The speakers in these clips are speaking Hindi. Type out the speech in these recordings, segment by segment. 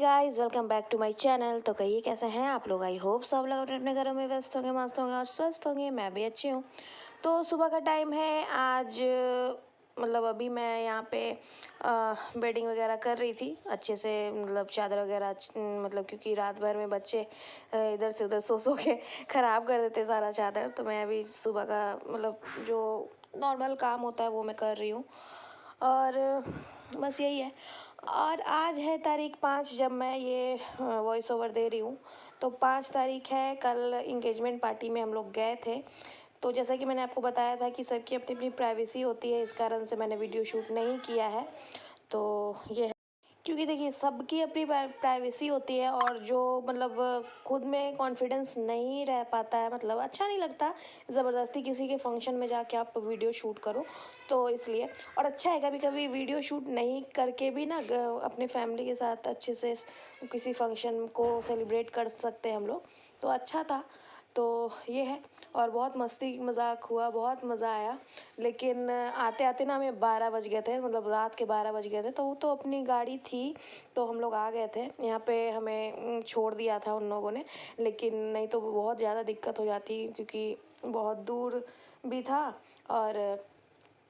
Guys, welcome back to my channel. तो कहिए कैसे हैं आप लोग। आई होप सब लोग अपने अपने घरों में व्यस्त होंगे, मस्त होंगे और स्वस्थ होंगे। मैं भी अच्छी हूँ। तो सुबह का टाइम है आज, मतलब अभी मैं यहाँ पे बेडिंग वगैरह कर रही थी अच्छे से, मतलब चादर वगैरह मतलब क्योंकि रात भर में बच्चे इधर से उधर सो के ख़राब कर देते सारा चादर। तो मैं अभी सुबह का मतलब जो नॉर्मल काम होता है वो मैं कर रही हूँ। और बस यही है। और आज है तारीख 5 जब मैं ये वॉइस ओवर दे रही हूँ। तो 5 तारीख है, कल इंगेजमेंट पार्टी में हम लोग गए थे। तो जैसा कि मैंने आपको बताया था कि सबकी अपनी अपनी प्राइवेसी होती है, इस कारण से मैंने वीडियो शूट नहीं किया है। तो ये है, क्योंकि देखिए सबकी अपनी प्राइवेसी होती है और जो मतलब खुद में कॉन्फिडेंस नहीं रह पाता है, मतलब अच्छा नहीं लगता ज़बरदस्ती किसी के फंक्शन में जाके आप वीडियो शूट करो। तो इसलिए, और अच्छा है कभी कभी वीडियो शूट नहीं करके भी ना अपने फैमिली के साथ अच्छे से किसी फंक्शन को सेलिब्रेट कर सकते हैं हम लोग। तो अच्छा था। तो ये है। और बहुत मस्ती मज़ाक हुआ, बहुत मज़ा आया। लेकिन आते आते ना हमें 12 बज गए थे, मतलब रात के 12 बज गए थे। तो वो तो अपनी गाड़ी थी तो हम लोग आ गए थे यहाँ पे, हमें छोड़ दिया था उन लोगों ने। लेकिन नहीं तो बहुत ज़्यादा दिक्कत हो जाती क्योंकि बहुत दूर भी था। और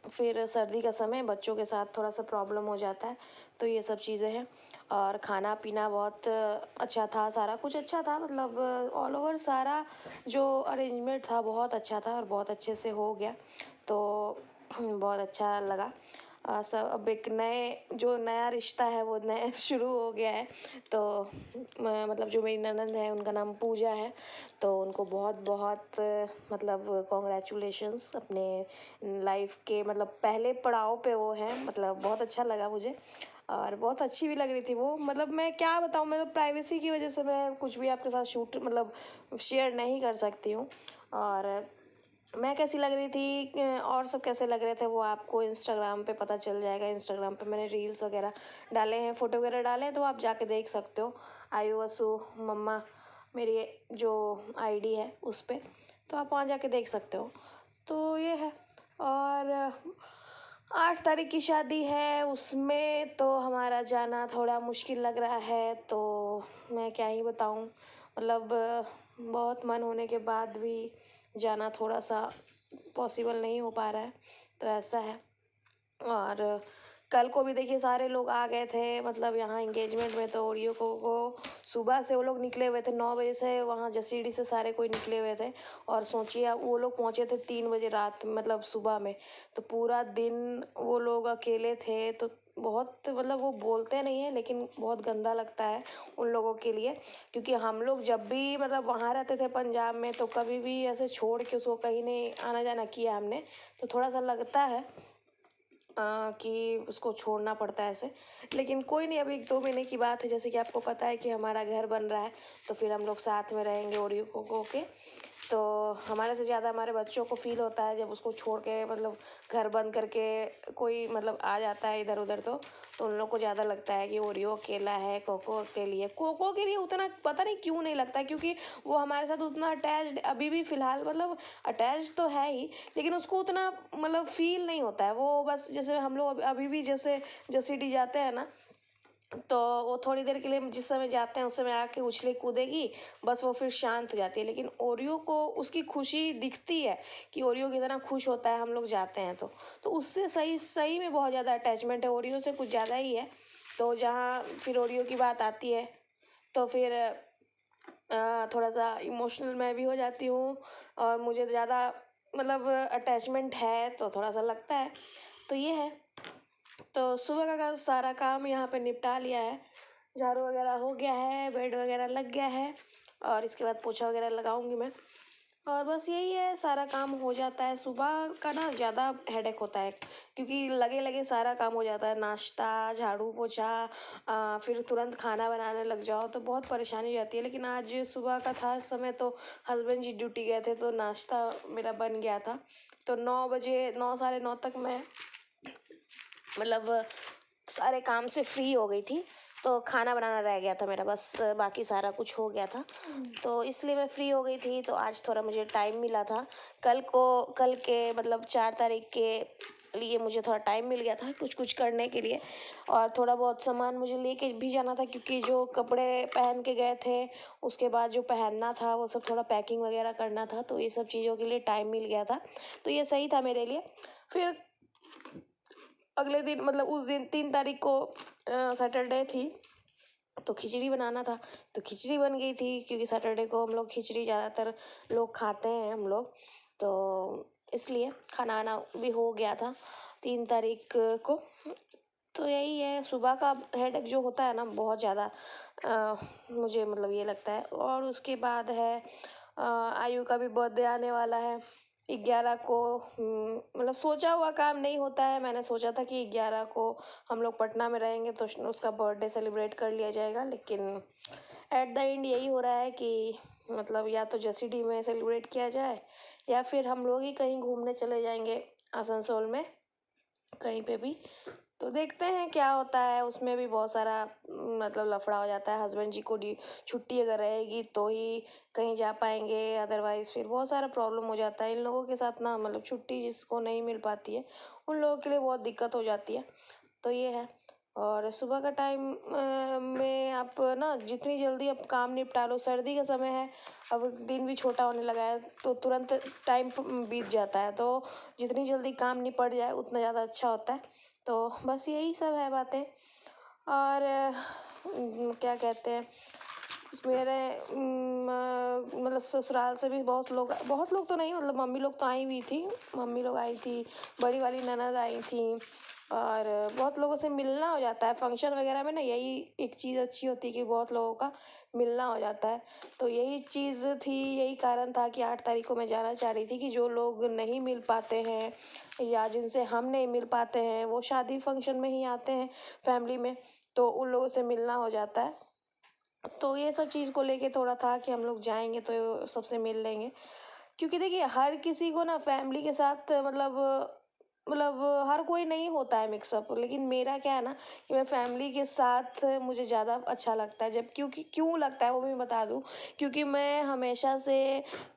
फिर सर्दी का समय, बच्चों के साथ थोड़ा सा प्रॉब्लम हो जाता है। तो ये सब चीज़ें हैं। और खाना पीना बहुत अच्छा था, सारा कुछ अच्छा था, मतलब ऑल ओवर सारा जो अरेंजमेंट था बहुत अच्छा था और बहुत अच्छे से हो गया। तो बहुत अच्छा लगा। सब अब एक जो नया रिश्ता है वो नया शुरू हो गया है। तो मतलब जो मेरी ननंद है उनका नाम पूजा है। तो उनको बहुत बहुत मतलब कॉन्ग्रेचुलेशंस अपने लाइफ के मतलब पहले पड़ाव पे वो हैं। मतलब बहुत अच्छा लगा मुझे और बहुत अच्छी भी लग रही थी वो। मतलब मैं क्या बताऊँ, मतलब प्राइवेसी की वजह से मैं कुछ भी आपके साथ शूट मतलब शेयर नहीं कर सकती हूँ। और मैं कैसी लग रही थी और सब कैसे लग रहे थे वो आपको इंस्टाग्राम पे पता चल जाएगा। इंस्टाग्राम पे मैंने रील्स वगैरह डाले हैं, फ़ोटो वगैरह डाले हैं, तो आप जाके देख सकते हो। आयु वसु मम्मा मेरी जो आईडी है उस पर, तो आप वहाँ जाके देख सकते हो। तो ये है। और 8 तारीख की शादी है, उसमें तो हमारा जाना थोड़ा मुश्किल लग रहा है। तो मैं क्या ही बताऊँ, मतलब बहुत मन होने के बाद भी जाना थोड़ा सा पॉसिबल नहीं हो पा रहा है। तो ऐसा है। और कल को भी देखिए सारे लोग आ गए थे, मतलब यहाँ एंगेजमेंट में। तो ओरियो को सुबह से वो लोग निकले हुए थे 9 बजे से, वहाँ जसीडी से सारे कोई निकले हुए थे। और सोचिए अब वो लोग पहुँचे थे 3 बजे रात, मतलब सुबह में। तो पूरा दिन वो लोग अकेले थे। तो बहुत मतलब वो बोलते नहीं है लेकिन बहुत गंदा लगता है उन लोगों के लिए। क्योंकि हम लोग जब भी मतलब वहाँ रहते थे पंजाब में, तो कभी भी ऐसे छोड़ के उसको कहीं नहीं आना जाना किया हमने। तो थोड़ा सा लगता है कि उसको छोड़ना पड़ता है ऐसे। लेकिन कोई नहीं, अभी 1-2 महीने की बात है। जैसे कि आपको पता है कि हमारा घर बन रहा है, तो फिर हम लोग साथ में रहेंगे ओरियो को के। तो हमारे से ज़्यादा हमारे बच्चों को फील होता है जब उसको छोड़ के मतलब घर बंद करके कोई मतलब आ जाता है इधर उधर। तो उन लोग को ज़्यादा लगता है कि ओरियो अकेला है। कोको के लिए उतना पता नहीं क्यों नहीं लगता, क्योंकि वो हमारे साथ उतना अटैच्ड अभी भी फ़िलहाल, मतलब अटैच तो है ही, लेकिन उसको उतना मतलब फील नहीं होता है। वो बस जैसे हम लोग अभी भी जैसे जसीडी जाते हैं ना, तो वो थोड़ी देर के लिए जिस समय जाते हैं उस समय आके उछले कूदेगी, बस वो फिर शांत हो जाती है। लेकिन ओरियो को उसकी खुशी दिखती है कि ओरियो कितना खुश होता है हम लोग जाते हैं। तो उससे सही सही में बहुत ज़्यादा अटैचमेंट है, ओरियो से कुछ ज़्यादा ही है। तो जहाँ फिर ओरियो की बात आती है तो फिर थोड़ा सा इमोशनल मैं भी हो जाती हूँ। और मुझे ज़्यादा मतलब अटैचमेंट है तो थोड़ा सा लगता है। तो ये है। तो सुबह का सारा काम यहाँ पे निपटा लिया है। झाड़ू वगैरह हो गया है, बेड वगैरह लग गया है, और इसके बाद पोछा वगैरह लगाऊंगी मैं। और बस यही है, सारा काम हो जाता है। सुबह का ना ज़्यादा हेडेक होता है क्योंकि लगे लगे सारा काम हो जाता है, नाश्ता झाड़ू पोछा, फिर तुरंत खाना बनाने लग जाओ तो बहुत परेशानी हो जाती है। लेकिन आज सुबह का था समय तो हस्बैंड जी ड्यूटी गए थे तो नाश्ता मेरा बन गया था। तो 9 बजे 9 साढ़े 9 तक मैं मतलब सारे काम से फ्री हो गई थी। तो खाना बनाना रह गया था मेरा, बस बाकी सारा कुछ हो गया था। तो इसलिए मैं फ्री हो गई थी। तो आज थोड़ा मुझे टाइम मिला था। कल के मतलब 4 तारीख के लिए मुझे थोड़ा टाइम मिल गया था कुछ कुछ करने के लिए, और थोड़ा बहुत सामान मुझे लेके भी जाना था क्योंकि जो कपड़े पहन के गए थे उसके बाद जो पहनना था वो सब थोड़ा पैकिंग वगैरह करना था, तो ये सब चीज़ों के लिए टाइम मिल गया था, तो ये सही था मेरे लिए। फिर अगले दिन मतलब उस दिन 3 तारीख को सैटरडे थी, तो खिचड़ी बनाना था, तो खिचड़ी बन गई थी क्योंकि सैटरडे को हम लोग खिचड़ी ज़्यादातर लोग खाते हैं हम लोग, तो इसलिए खाना वाना भी हो गया था 3 तारीख को। तो यही है, सुबह का हेडेक जो होता है ना बहुत ज़्यादा मुझे मतलब ये लगता है। और उसके बाद है आयु का भी बर्थडे आने वाला है 11 को। मतलब सोचा हुआ काम नहीं होता है, मैंने सोचा था कि 11 को हम लोग पटना में रहेंगे तो उसका बर्थडे सेलिब्रेट कर लिया जाएगा, लेकिन एट द एंड यही हो रहा है कि मतलब या तो जसीडीह में सेलिब्रेट किया जाए या फिर हम लोग ही कहीं घूमने चले जाएंगे आसनसोल में कहीं पे भी। तो देखते हैं क्या होता है, उसमें भी बहुत सारा मतलब लफड़ा हो जाता है। हस्बैंड जी को छुट्टी अगर रहेगी तो ही कहीं जा पाएंगे, अदरवाइज फिर बहुत सारा प्रॉब्लम हो जाता है इन लोगों के साथ ना, मतलब छुट्टी जिसको नहीं मिल पाती है उन लोगों के लिए बहुत दिक्कत हो जाती है। तो ये है। और सुबह का टाइम में आप ना जितनी जल्दी आप काम निपटा लो, सर्दी का समय है, अब दिन भी छोटा होने लगा है तो तुरंत टाइम बीत जाता है, तो जितनी जल्दी काम निपट जाए उतना ज़्यादा अच्छा होता है। तो बस यही सब है बातें। और क्या कहते हैं, मेरे मतलब ससुराल से भी बहुत लोग तो नहीं, मतलब मम्मी लोग तो आई हुई थी, मम्मी लोग आई थी, बड़ी वाली ननद आई थी, और बहुत लोगों से मिलना हो जाता है फंक्शन वगैरह में ना, यही एक चीज़ अच्छी होती है कि बहुत लोगों का मिलना हो जाता है। तो यही चीज़ थी, यही कारण था कि 8 तारीख को मैं जाना चाह रही थी कि जो लोग नहीं मिल पाते हैं या जिनसे हम नहीं मिल पाते हैं वो शादी फंक्शन में ही आते हैं फैमिली में, तो उन लोगों से मिलना हो जाता है। तो ये सब चीज़ को लेके थोड़ा था कि हम लोग जाएंगे तो सबसे मिल लेंगे, क्योंकि देखिए हर किसी को ना फैमिली के साथ मतलब हर कोई नहीं होता है मिक्सअप, लेकिन मेरा क्या है ना कि मैं फैमिली के साथ मुझे ज़्यादा अच्छा लगता है। जब क्योंकि क्यों लगता है वो भी मैं बता दूं, क्योंकि मैं हमेशा से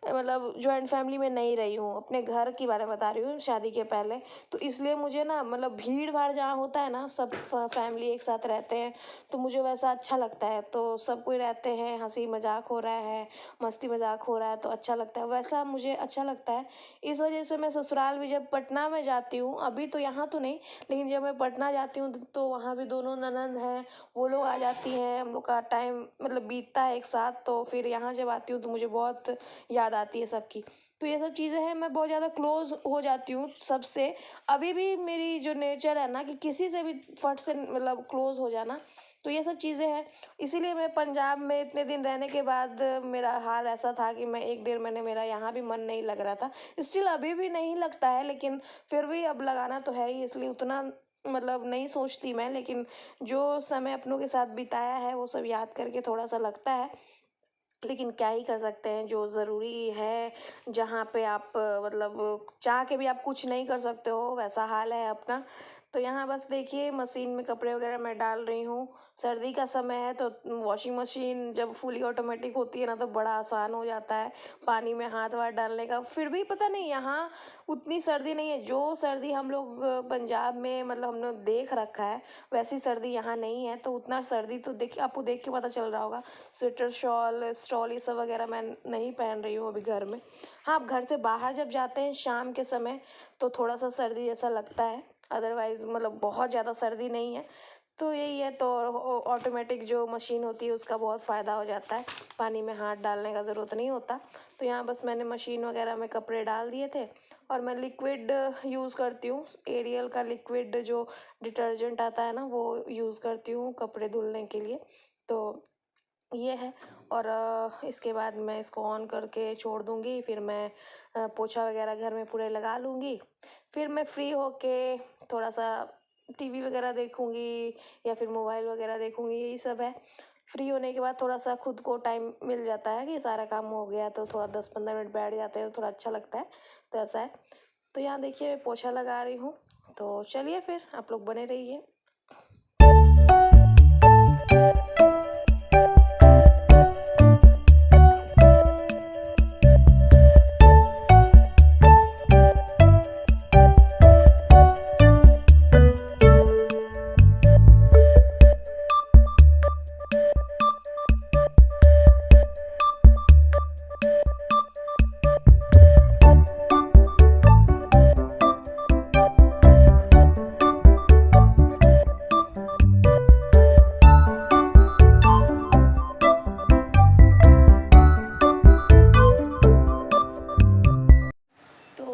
मतलब जॉइंट फैमिली में नहीं रही हूँ, अपने घर की बारे में बता रही हूँ शादी के पहले, तो इसलिए मुझे ना मतलब भीड़ भाड़ जहाँ होता है ना, सब फैमिली एक साथ रहते हैं तो मुझे वैसा अच्छा लगता है, तो सब कोई रहते हैं, हंसी मजाक हो रहा है, मस्ती मजाक हो रहा है, तो अच्छा लगता है, वैसा मुझे अच्छा लगता है। इस वजह से मैं ससुराल भी जब पटना में जाती हूँ, अभी तो यहाँ तो नहीं, लेकिन जब मैं पटना जाती हूँ तो वहाँ भी दोनों ननद हैं, वो लोग आ जाती हैं, हम लोग का टाइम मतलब बीतता है एक साथ, तो फिर यहाँ जब आती हूँ तो मुझे बहुत याद आती है सबकी। तो ये सब चीज़ें हैं, मैं बहुत ज़्यादा क्लोज हो जाती हूँ सबसे। अभी भी मेरी जो नेचर है ना कि किसी से भी फट से मतलब क्लोज हो जाना, तो ये सब चीज़ें हैं। इसीलिए मैं पंजाब में इतने दिन रहने के बाद मेरा हाल ऐसा था कि मैं 1 डेढ़ महीने मेरा यहाँ भी मन नहीं लग रहा था, स्टिल अभी भी नहीं लगता है, लेकिन फिर भी अब लगाना तो है ही, इसलिए उतना मतलब नहीं सोचती मैं, लेकिन जो समय अपनों के साथ बिताया है वो सब याद करके थोड़ा सा लगता है। लेकिन क्या ही कर सकते हैं, जो ज़रूरी है, जहाँ पे आप मतलब चाह के भी आप कुछ नहीं कर सकते हो, वैसा हाल है अपना। तो यहाँ बस देखिए मशीन में कपड़े वगैरह मैं डाल रही हूँ, सर्दी का समय है तो वॉशिंग मशीन जब फुली ऑटोमेटिक होती है ना तो बड़ा आसान हो जाता है पानी में हाथ वाथ डालने का। फिर भी पता नहीं यहाँ उतनी सर्दी नहीं है, जो सर्दी हम लोग पंजाब में मतलब हमने देख रखा है वैसी सर्दी यहाँ नहीं है, तो उतना सर्दी तो देखिए आपको देख के पता चल रहा होगा। स्वेटर शॉल स्टॉल ये सब वगैरह मैं नहीं पहन रही हूँ अभी घर में। हाँ, आप घर से बाहर जब जाते हैं शाम के समय तो थोड़ा सा सर्दी जैसा लगता है, अदरवाइज मतलब बहुत ज़्यादा सर्दी नहीं है। तो यही है, तो ऑटोमेटिक जो मशीन होती है उसका बहुत फ़ायदा हो जाता है, पानी में हाथ डालने का ज़रूरत नहीं होता। तो यहाँ बस मैंने मशीन वगैरह में कपड़े डाल दिए थे, और मैं लिक्विड यूज़ करती हूँ, एरियल का लिक्विड जो डिटर्जेंट आता है ना वो यूज़ करती हूँ कपड़े धुलने के लिए। तो ये है। और इसके बाद मैं इसको ऑन करके छोड़ दूँगी, फिर मैं पोछा वगैरह घर में पूरे लगा लूँगी, फिर मैं फ्री होके थोड़ा सा टीवी वगैरह देखूँगी या फिर मोबाइल वगैरह देखूँगी, यही सब है। फ्री होने के बाद थोड़ा सा खुद को टाइम मिल जाता है कि सारा काम हो गया, तो थोड़ा 10-15 मिनट बैठ जाते हैं तो थोड़ा अच्छा लगता है, तो ऐसा है। तो यहाँ देखिए मैं पोछा लगा रही हूँ, तो चलिए फिर आप लोग बने रहिए।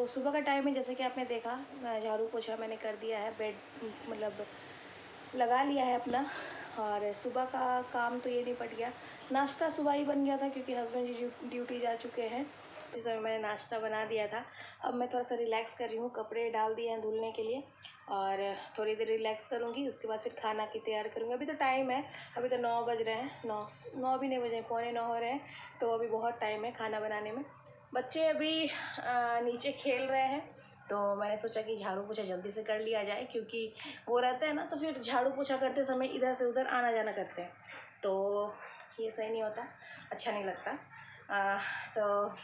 सुबह का टाइम है, जैसे कि आपने देखा झाड़ू पोछा मैंने कर दिया है, बेड मतलब लगा लिया है अपना। और सुबह का काम तो ये निपट गया। नाश्ता सुबह ही बन गया था क्योंकि हस्बैंड जी ड्यूटी जा चुके हैं, इस समय मैंने नाश्ता बना दिया था। अब मैं थोड़ा सा रिलैक्स कर रही हूँ, कपड़े डाल दिए हैं धुलने के लिए और थोड़ी देर रिलैक्स करूँगी, उसके बाद फिर खाना की तैयार करूँगी। अभी तो टाइम है, अभी तो 9 बज रहे हैं, 9 भी नहीं बजे, 8:45 हो रहे हैं, तो अभी बहुत टाइम है खाना बनाने में। बच्चे अभी नीचे खेल रहे हैं, तो मैंने सोचा कि झाड़ू पोछा जल्दी से कर लिया जाए, क्योंकि वो रहते हैं ना तो फिर झाड़ू पोछा करते समय इधर से उधर आना जाना करते हैं, तो ये सही नहीं होता, अच्छा नहीं लगता। तो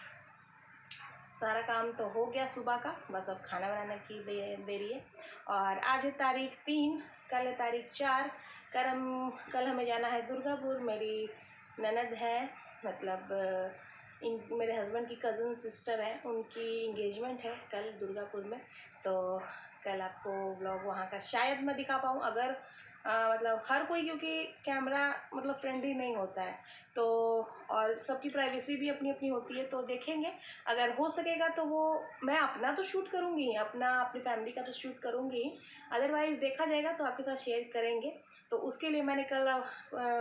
सारा काम तो हो गया सुबह का, बस अब खाना बनाने की देरी है। और आज है तारीख 3, कल है तारीख 4। कल हमें जाना है दुर्गापुर। मेरी ननद है, मतलब मेरे हस्बैंड की कज़न सिस्टर है, उनकी इंगेजमेंट है कल दुर्गापुर में। तो कल आपको व्लॉग वहाँ का शायद मैं दिखा पाऊँ, अगर मतलब हर कोई, क्योंकि कैमरा मतलब फ्रेंडली नहीं होता है, तो और सबकी प्राइवेसी भी अपनी अपनी होती है, तो देखेंगे अगर हो सकेगा तो वो मैं अपना तो शूट करूँगी, अपनी फैमिली का तो शूट करूँगी, अदरवाइज़ देखा जाएगा तो आपके साथ शेयर करेंगे। तो उसके लिए मैंने कल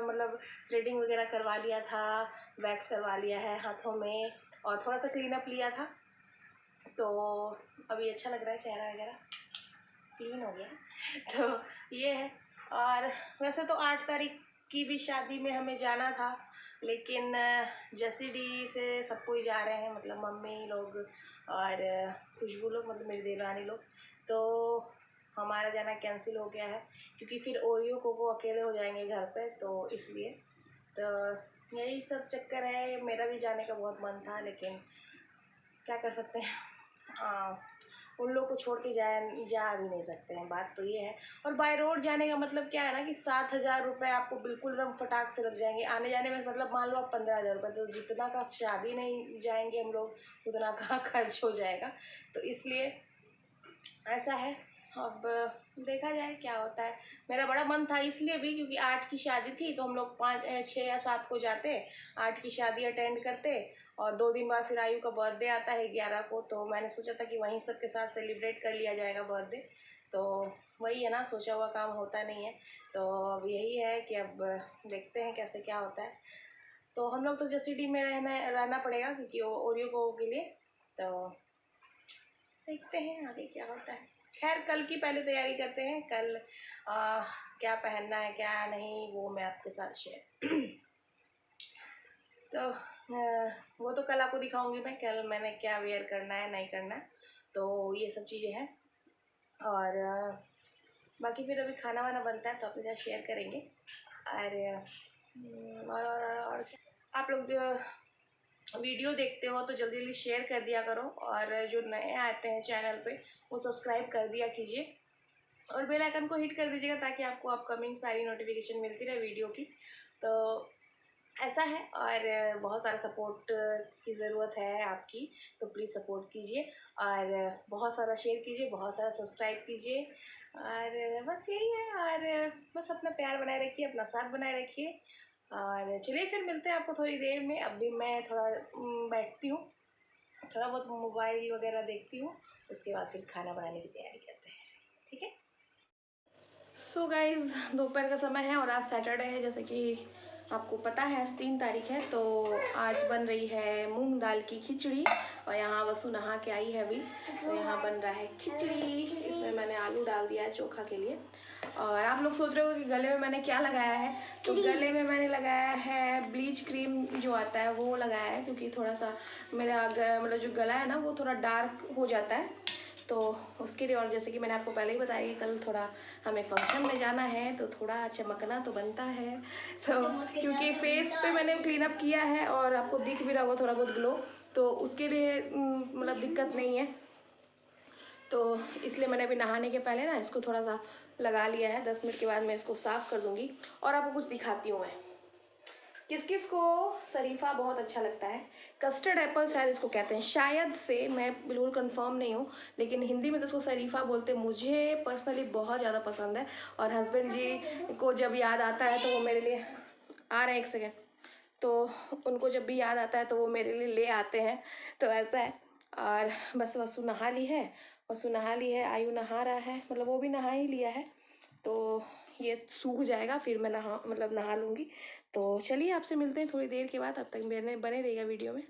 मतलब थ्रेडिंग वगैरह करवा लिया था, वैक्स करवा लिया है हाथों में और थोड़ा सा क्लीन अप लिया था, तो अभी अच्छा लग रहा है, चेहरा वगैरह क्लीन हो गया। तो ये है। और वैसे तो 8 तारीख की भी शादी में हमें जाना था, लेकिन जसीडी से सब कोई जा रहे हैं, मतलब मम्मी लोग और खुशबू लोग, मतलब मेरी देवरानी लोग, तो हमारा जाना कैंसिल हो गया है, क्योंकि फिर ओरियो को वो अकेले हो जाएंगे घर पे, तो इसलिए तो यही सब चक्कर है। मेरा भी जाने का बहुत मन था, लेकिन क्या कर सकते हैं, उन लोग को छोड़ के जा भी नहीं सकते हैं, बात तो ये है। और बाय रोड जाने का मतलब क्या है ना कि 7,000 रुपये आपको बिल्कुल एकदम फटाक से लग जाएंगे आने जाने में, मतलब मान लो आप 15,000 रुपये, तो जितना का शादी नहीं जाएंगे हम लोग उतना का खर्च हो जाएगा, तो इसलिए ऐसा है। अब देखा जाए क्या होता है। मेरा बड़ा मन था इसलिए भी क्योंकि 8 की शादी थी, तो हम लोग 5, 6 या 7 को जाते, 8 की शादी अटेंड करते और 2 दिन बाद फिर आयु का बर्थडे आता है 11 को, तो मैंने सोचा था कि वहीं सबके साथ सेलिब्रेट कर लिया जाएगा बर्थडे। तो वही है ना, सोचा हुआ काम होता नहीं है, तो अब यही है कि अब देखते हैं कैसे क्या होता है। तो हम लोग तो जसीडी में रहना पड़ेगा क्योंकि ओरियो को के लिए, तो देखते हैं आगे क्या होता है। खैर कल की पहले तैयारी करते हैं, कल क्या पहनना है क्या नहीं वो मैं आपके साथ शेयर तो वो तो कल आपको दिखाऊंगी मैं, कल मैंने क्या वेयर करना है नहीं करना है, तो ये सब चीज़ें हैं। और बाकी फिर अभी खाना वाना बनता है तो आपके साथ शेयर करेंगे। और क्या आप लोग जो वीडियो देखते हो तो जल्दी जल्दी शेयर कर दिया करो, और जो नए आते हैं चैनल पे वो सब्सक्राइब कर दिया कीजिए और बेल आइकन को हिट कर दीजिएगा ताकि आपको अपकमिंग सारी नोटिफिकेशन मिलती रहे वीडियो की। तो ऐसा है, और बहुत सारा सपोर्ट की ज़रूरत है आपकी, तो प्लीज़ सपोर्ट कीजिए और बहुत सारा शेयर कीजिए, बहुत सारा सब्सक्राइब कीजिए, और बस यही है। और बस अपना प्यार बनाए रखिए, अपना साथ बनाए रखिए, और चलिए फिर मिलते हैं आपको थोड़ी देर में। अभी मैं थोड़ा बैठती हूँ, थोड़ा बहुत मोबाइल वगैरह देखती हूँ, उसके बाद फिर खाना बनाने की तैयारी करते हैं, ठीक है। सो गाइज़ दोपहर का समय है और आज सैटरडे है, जैसे कि आपको पता है आज 3 तारीख है, तो आज बन रही है मूंग दाल की खिचड़ी। और यहाँ वसु नहा के आई है अभी, तो यहाँ बन रहा है खिचड़ी, इसमें मैंने आलू डाल दिया है चोखा के लिए। और आप लोग सोच रहे हो कि गले में मैंने क्या लगाया है, तो गले में मैंने लगाया है ब्लीच क्रीम जो आता है वो लगाया है, क्योंकि थोड़ा सा मेरा मतलब जो गला है ना वो थोड़ा डार्क हो जाता है, तो उसके लिए। और जैसे कि मैंने आपको पहले ही बताया कि कल थोड़ा हमें फंक्शन में जाना है, तो थोड़ा चमकना तो बनता है, तो क्योंकि फेस पे मैंने क्लीन अप किया है और आपको दिख भी रहा होगा थोड़ा बहुत ग्लो, तो उसके लिए मतलब दिक्कत नहीं है, तो इसलिए मैंने अभी नहाने के पहले ना इसको थोड़ा सा लगा लिया है। 10 मिनट के बाद मैं इसको साफ़ कर दूँगी। और आपको कुछ दिखाती हूँ मैं, किस किस को शरीफा बहुत अच्छा लगता है, कस्टर्ड एप्पल शायद इसको कहते हैं, शायद से, मैं बिल्कुल कंफर्म नहीं हूँ, लेकिन हिंदी में तो इसको शरीफा बोलते हैं। मुझे पर्सनली बहुत ज़्यादा पसंद है, और हस्बैंड जी को जब याद आता है तो वो मेरे लिए आ रहे हैं, 1 सेकेंड, तो उनको जब भी याद आता है तो वो मेरे लिए ले आते हैं, तो ऐसा है। और बस वसु नहा ली है, आयु नहा रहा है, मतलब वो भी नहा ही लिया है। तो ये सूख जाएगा फिर मैं नहा लूँगी। तो चलिए आपसे मिलते हैं थोड़ी देर के बाद, तब तक बने रहिएगा वीडियो में।